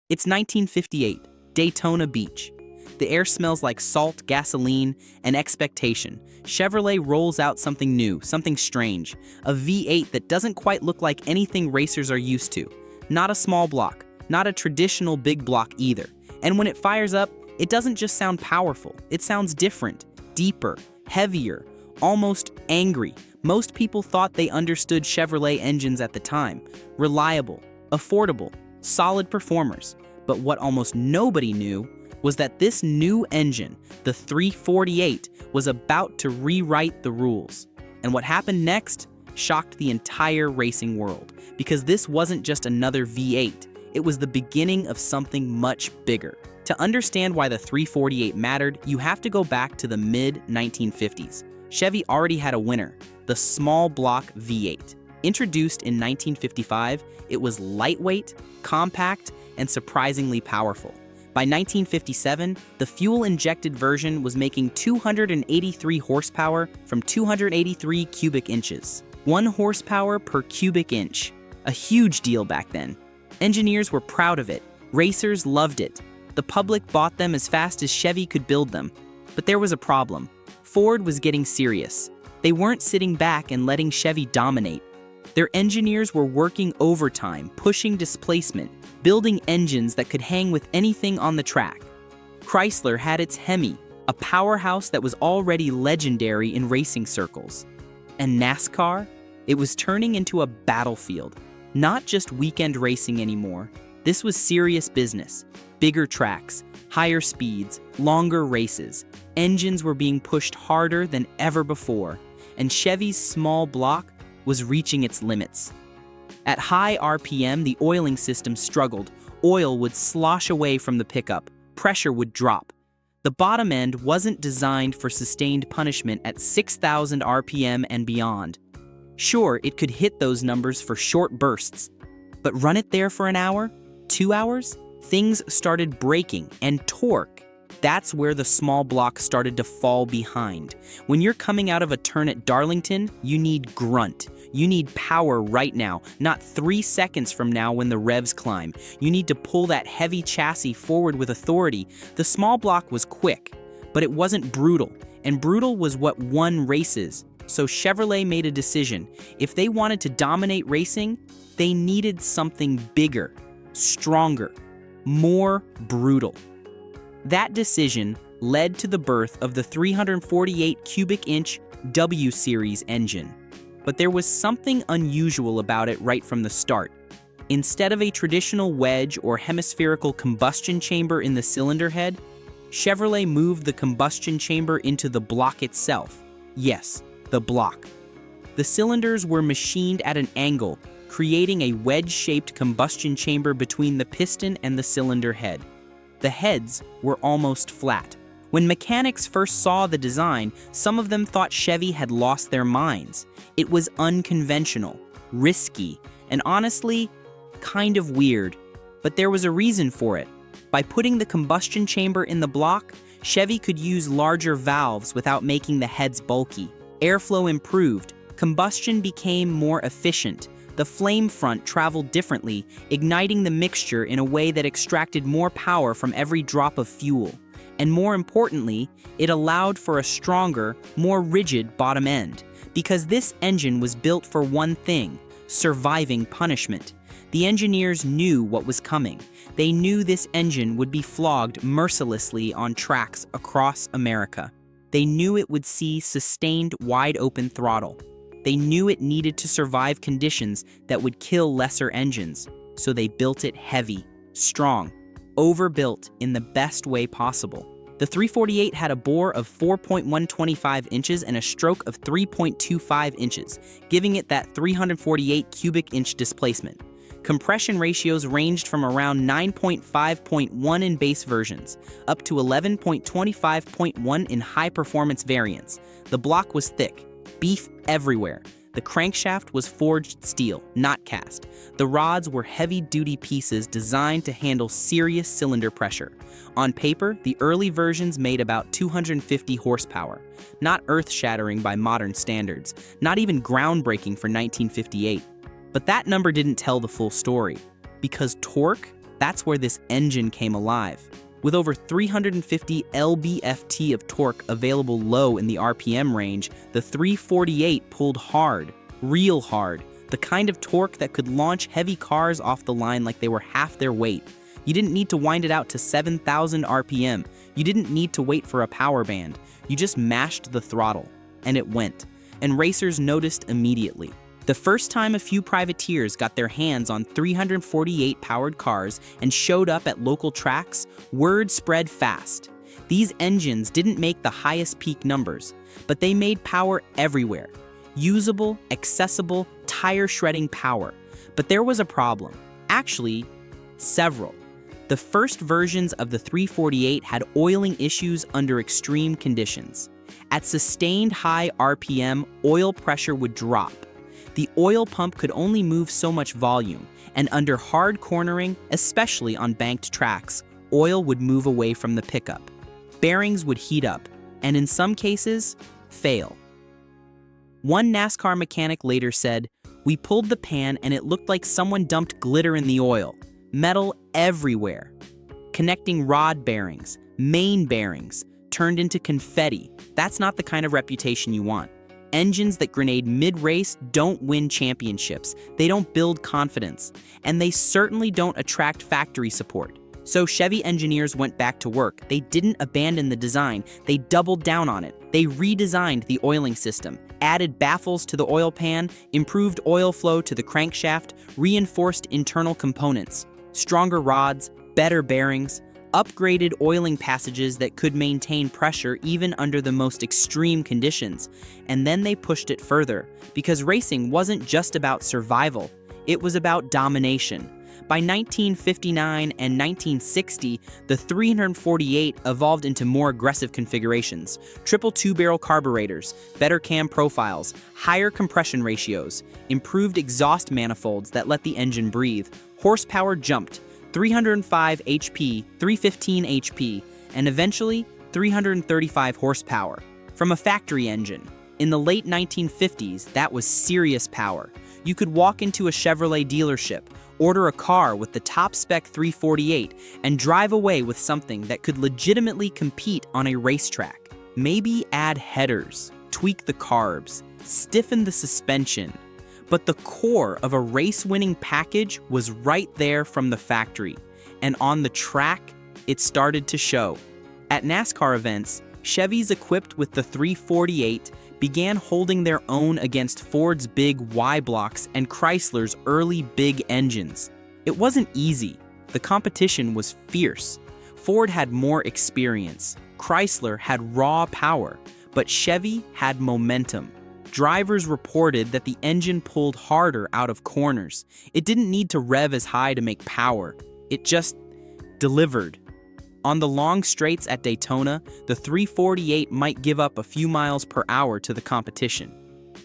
It's 1958, Daytona Beach. The air smells like salt, gasoline, and expectation. Chevrolet rolls out something new, something strange. A V8 that doesn't quite look like anything racers are used to. Not a small block, not a traditional big block either. And when it fires up, it doesn't just sound powerful. It sounds different, deeper, heavier, almost angry. Most people thought they understood Chevrolet engines at the time. Reliable, affordable, solid performers. But what almost nobody knew was that this new engine, the 348, was about to rewrite the rules. And what happened next shocked the entire racing world, because this wasn't just another V8, it was the beginning of something much bigger. To understand why the 348 mattered, you have to go back to the mid-1950s. Chevy already had a winner, the small block V8. Introduced in 1955, it was lightweight, compact, and surprisingly powerful. By 1957, the fuel-injected version was making 283 horsepower from 283 cubic inches. 1 horsepower per cubic inch. A huge deal back then. Engineers were proud of it. Racers loved it. The public bought them as fast as Chevy could build them. But there was a problem. Ford was getting serious. They weren't sitting back and letting Chevy dominate. Their engineers were working overtime, pushing displacement, building engines that could hang with anything on the track. Chrysler had its Hemi, a powerhouse that was already legendary in racing circles. And NASCAR? It was turning into a battlefield. Not just weekend racing anymore. This was serious business. Bigger tracks, higher speeds, longer races. Engines were being pushed harder than ever before. And Chevy's small block was reaching its limits. At high RPM, the oiling system struggled. Oil would slosh away from the pickup. Pressure would drop. The bottom end wasn't designed for sustained punishment at 6,000 RPM and beyond. Sure, it could hit those numbers for short bursts, but run it there for an hour, 2 hours? Things started breaking, and torque. That's where the small block started to fall behind. When you're coming out of a turn at Darlington, you need grunt. You need power right now, not 3 seconds from now when the revs climb. You need to pull that heavy chassis forward with authority. The small block was quick, but it wasn't brutal, and brutal was what won races. So Chevrolet made a decision. If they wanted to dominate racing, they needed something bigger, stronger, more brutal. That decision led to the birth of the 348 cubic inch W Series engine. But there was something unusual about it right from the start. Instead of a traditional wedge or hemispherical combustion chamber in the cylinder head, Chevrolet moved the combustion chamber into the block itself. Yes, the block. The cylinders were machined at an angle, creating a wedge-shaped combustion chamber between the piston and the cylinder head. The heads were almost flat. When mechanics first saw the design, some of them thought Chevy had lost their minds. It was unconventional, risky, and honestly, kind of weird. But there was a reason for it. By putting the combustion chamber in the block, Chevy could use larger valves without making the heads bulky. Airflow improved, combustion became more efficient. The flame front traveled differently, igniting the mixture in a way that extracted more power from every drop of fuel. And more importantly, it allowed for a stronger, more rigid bottom end. Because this engine was built for one thing: surviving punishment. The engineers knew what was coming. They knew this engine would be flogged mercilessly on tracks across America. They knew it would see sustained wide-open throttle. They knew it needed to survive conditions that would kill lesser engines, so they built it heavy, strong, overbuilt in the best way possible. The 348 had a bore of 4.125 inches and a stroke of 3.25 inches, giving it that 348 cubic inch displacement. Compression ratios ranged from around 9.5.1 in base versions, up to 11.25.1 in high-performance variants. The block was thick, beef everywhere. The crankshaft was forged steel, not cast. The rods were heavy-duty pieces designed to handle serious cylinder pressure. On paper, the early versions made about 250 horsepower. Not earth-shattering by modern standards, not even groundbreaking for 1958. But that number didn't tell the full story, because torque That's where this engine came alive. With over 350 lb-ft of torque available low in the RPM range, the 348 pulled hard, real hard, the kind of torque that could launch heavy cars off the line like they were half their weight. You didn't need to wind it out to 7,000 RPM. You didn't need to wait for a power band. You just mashed the throttle, and it went. And racers noticed immediately. The first time a few privateers got their hands on 348 powered cars and showed up at local tracks, word spread fast. These engines didn't make the highest peak numbers, but they made power everywhere. Usable, accessible, tire-shredding power. But there was a problem. Actually, several. The first versions of the 348 had oiling issues under extreme conditions. At sustained high RPM, oil pressure would drop. The oil pump could only move so much volume, and under hard cornering, especially on banked tracks, oil would move away from the pickup. Bearings would heat up, and in some cases, fail. One NASCAR mechanic later said, "We pulled the pan and it looked like someone dumped glitter in the oil. Metal everywhere. Connecting rod bearings, main bearings, turned into confetti. That's not the kind of reputation you want. Engines that grenade mid-race don't win championships. They don't build confidence. And they certainly don't attract factory support." So Chevy engineers went back to work. They didn't abandon the design. They doubled down on it. They redesigned the oiling system, added baffles to the oil pan, improved oil flow to the crankshaft, reinforced internal components, stronger rods, better bearings, upgraded oiling passages that could maintain pressure even under the most extreme conditions. And then they pushed it further, because racing wasn't just about survival, it was about domination. By 1959 and 1960, the 348 evolved into more aggressive configurations: triple two-barrel carburetors, better cam profiles, higher compression ratios, improved exhaust manifolds that let the engine breathe. Horsepower jumped: 305 HP, 315 HP, and eventually 335 horsepower. From a factory engine. In the late 1950s, that was serious power. You could walk into a Chevrolet dealership, order a car with the top-spec 348, and drive away with something that could legitimately compete on a racetrack. Maybe add headers, tweak the carbs, stiffen the suspension. But the core of a race-winning package was right there from the factory. And on the track, it started to show. At NASCAR events, Chevys equipped with the 348 began holding their own against Ford's big Y blocks and Chrysler's early big engines. It wasn't easy. The competition was fierce. Ford had more experience. Chrysler had raw power, but Chevy had momentum. Drivers reported that the engine pulled harder out of corners. It didn't need to rev as high to make power. It just delivered. On the long straights at Daytona, the 348 might give up a few miles per hour to the competition.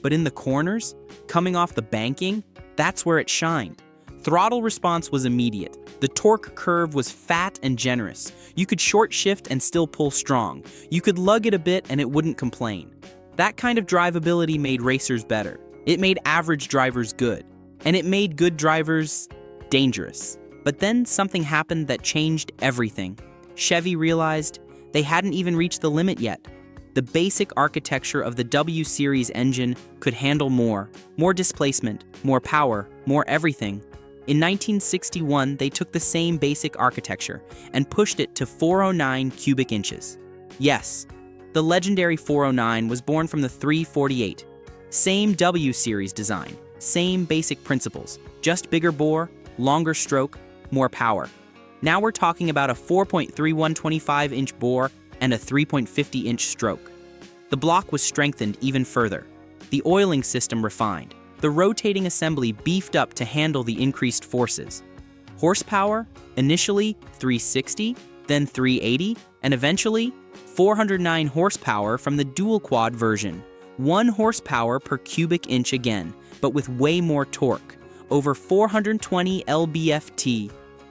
But in the corners, coming off the banking, that's where it shined. Throttle response was immediate. The torque curve was fat and generous. You could short shift and still pull strong. You could lug it a bit and it wouldn't complain. That kind of drivability made racers better. It made average drivers good. And it made good drivers dangerous. But then something happened that changed everything. Chevy realized they hadn't even reached the limit yet. The basic architecture of the W Series engine could handle more displacement, more power, more everything. In 1961, they took the same basic architecture and pushed it to 409 cubic inches. Yes, the legendary 409 was born from the 348. Same W Series design, same basic principles, just bigger bore, longer stroke, more power. Now we're talking about a 4.3125-inch bore and a 3.50-inch stroke. The block was strengthened even further. The oiling system refined. The rotating assembly beefed up to handle the increased forces. Horsepower, initially 360, then 380, and eventually 409 horsepower from the dual-quad version. 1 horsepower per cubic inch again, but with way more torque. Over 420 lb-ft.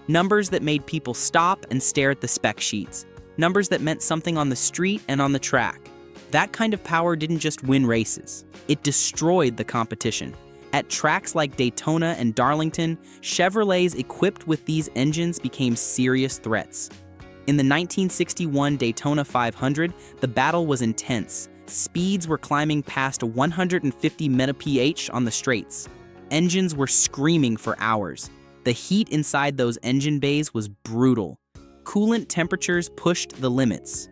Numbers that made people stop and stare at the spec sheets. Numbers that meant something on the street and on the track. That kind of power didn't just win races. It destroyed the competition. At tracks like Daytona and Darlington, Chevrolets equipped with these engines became serious threats. In the 1961 Daytona 500, the battle was intense. Speeds were climbing past 150 mph on the straights. Engines were screaming for hours. The heat inside those engine bays was brutal. Coolant temperatures pushed the limits.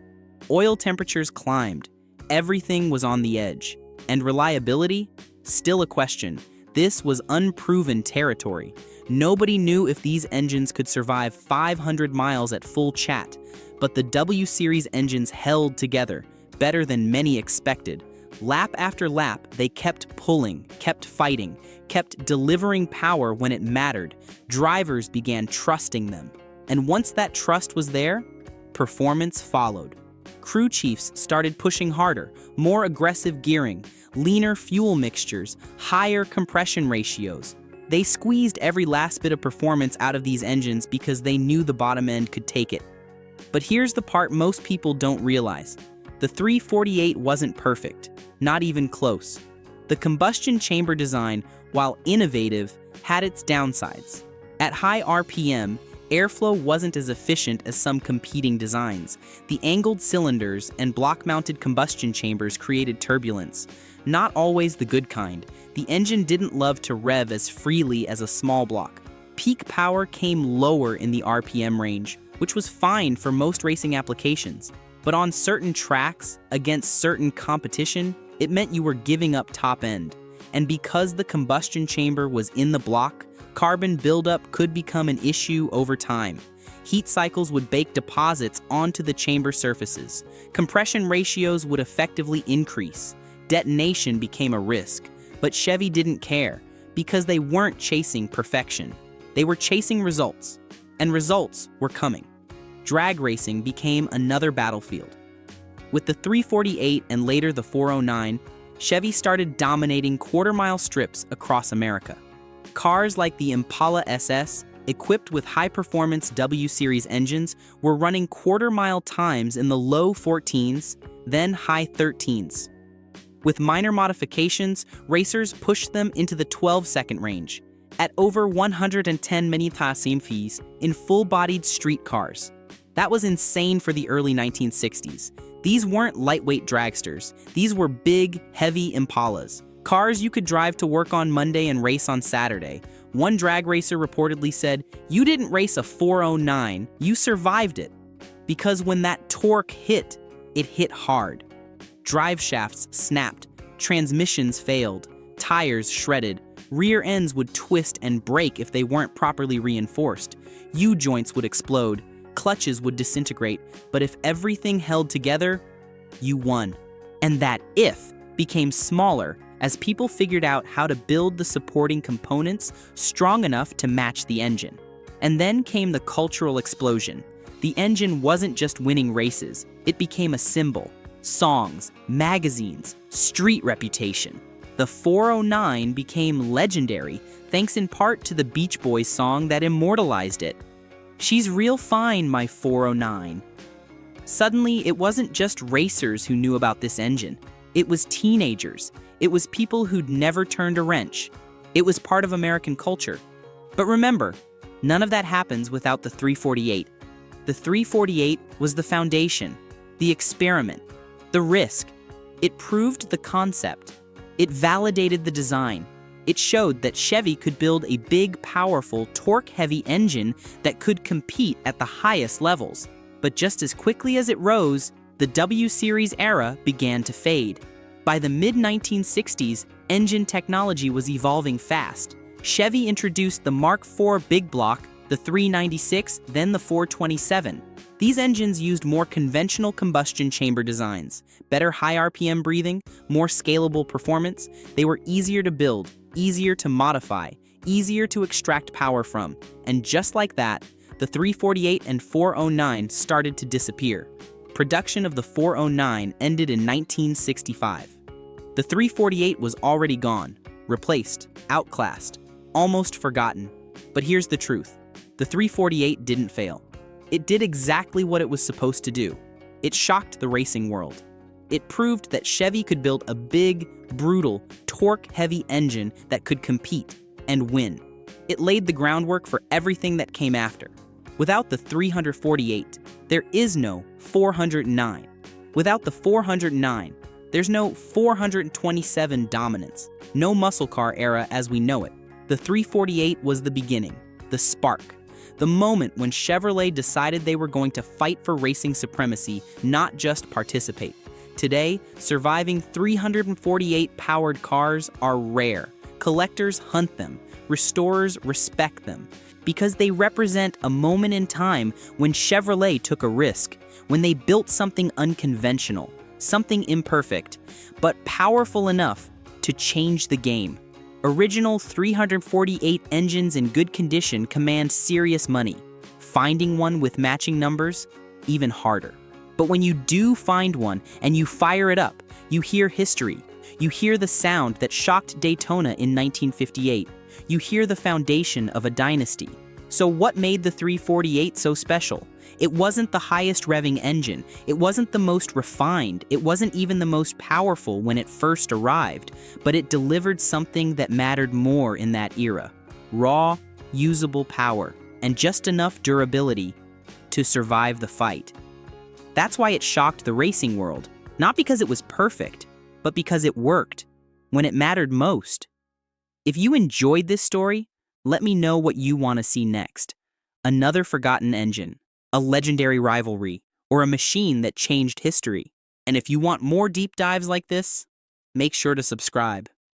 Oil temperatures climbed. Everything was on the edge. And reliability? Still a question. This was unproven territory. Nobody knew if these engines could survive 500 miles at full chat, but the W Series engines held together, better than many expected. Lap after lap, they kept pulling, kept fighting, kept delivering power when it mattered. Drivers began trusting them. And once that trust was there, performance followed. Crew chiefs started pushing harder, more aggressive gearing, leaner fuel mixtures, higher compression ratios. They squeezed every last bit of performance out of these engines because they knew the bottom end could take it. But here's the part most people don't realize. The 348 wasn't perfect, not even close. The combustion chamber design, while innovative, had its downsides. At high RPM, airflow wasn't as efficient as some competing designs. The angled cylinders and block-mounted combustion chambers created turbulence. Not always the good kind. The engine didn't love to rev as freely as a small block. Peak power came lower in the RPM range, which was fine for most racing applications. But on certain tracks, against certain competition, it meant you were giving up top end. And because the combustion chamber was in the block, carbon buildup could become an issue over time. Heat cycles would bake deposits onto the chamber surfaces. Compression ratios would effectively increase. Detonation became a risk. But Chevy didn't care, because they weren't chasing perfection. They were chasing results. And results were coming. Drag racing became another battlefield. With the 348 and later the 409, Chevy started dominating quarter-mile strips across America. Cars like the Impala SS, equipped with high-performance W Series engines, were running quarter-mile times in the low 14s, then high 13s. With minor modifications, racers pushed them into the 12-second range, at over 110 minutes in full-bodied street cars. That was insane for the early 1960s. These weren't lightweight dragsters. These were big, heavy Impalas. Cars you could drive to work on Monday and race on Saturday. One drag racer reportedly said, "You didn't race a 409, you survived it." Because when that torque hit, it hit hard. Drive shafts snapped, transmissions failed, tires shredded, rear ends would twist and break if they weren't properly reinforced. U-joints would explode, clutches would disintegrate, but if everything held together, you won. And that "if" became smaller as people figured out how to build the supporting components strong enough to match the engine. And then came the cultural explosion. The engine wasn't just winning races, it became a symbol. Songs, magazines, street reputation. The 409 became legendary, thanks in part to the Beach Boys song that immortalized it. "She's real fine, my 409. Suddenly, it wasn't just racers who knew about this engine. It was teenagers. It was people who'd never turned a wrench. It was part of American culture. But remember, none of that happens without the 348. The 348 was the foundation, the experiment, the risk. It proved the concept. It validated the design. It showed that Chevy could build a big, powerful, torque-heavy engine that could compete at the highest levels. But just as quickly as it rose, the W Series era began to fade. By the mid-1960s, engine technology was evolving fast. Chevy introduced the Mark IV big block, the 396, then the 427. These engines used more conventional combustion chamber designs, better high RPM breathing, more scalable performance. They were easier to build, easier to modify, easier to extract power from. And just like that, the 348 and 409 started to disappear. Production of the 409 ended in 1965. The 348 was already gone, replaced, outclassed, almost forgotten. But here's the truth. The 348 didn't fail. It did exactly what it was supposed to do. It shocked the racing world. It proved that Chevy could build a big, brutal, torque-heavy engine that could compete and win. It laid the groundwork for everything that came after. Without the 348, there is no 409. Without the 409, there's no 427 dominance, no muscle car era as we know it. The 348 was the beginning, the spark, the moment when Chevrolet decided they were going to fight for racing supremacy, not just participate. Today, surviving 348 powered cars are rare. Collectors hunt them, restorers respect them, because they represent a moment in time when Chevrolet took a risk, when they built something unconventional, something imperfect, but powerful enough to change the game. Original 348 engines in good condition command serious money. Finding one with matching numbers, even harder. But when you do find one and you fire it up, you hear history. You hear the sound that shocked Daytona in 1958. You hear the foundation of a dynasty. So what made the 348 so special? It wasn't the highest revving engine. It wasn't the most refined. It wasn't even the most powerful when it first arrived. But it delivered something that mattered more in that era. Raw, usable power, and just enough durability to survive the fight. That's why it shocked the racing world. Not because it was perfect, but because it worked when it mattered most. If you enjoyed this story, let me know what you want to see next. Another forgotten engine, a legendary rivalry, or a machine that changed history. And if you want more deep dives like this, make sure to subscribe.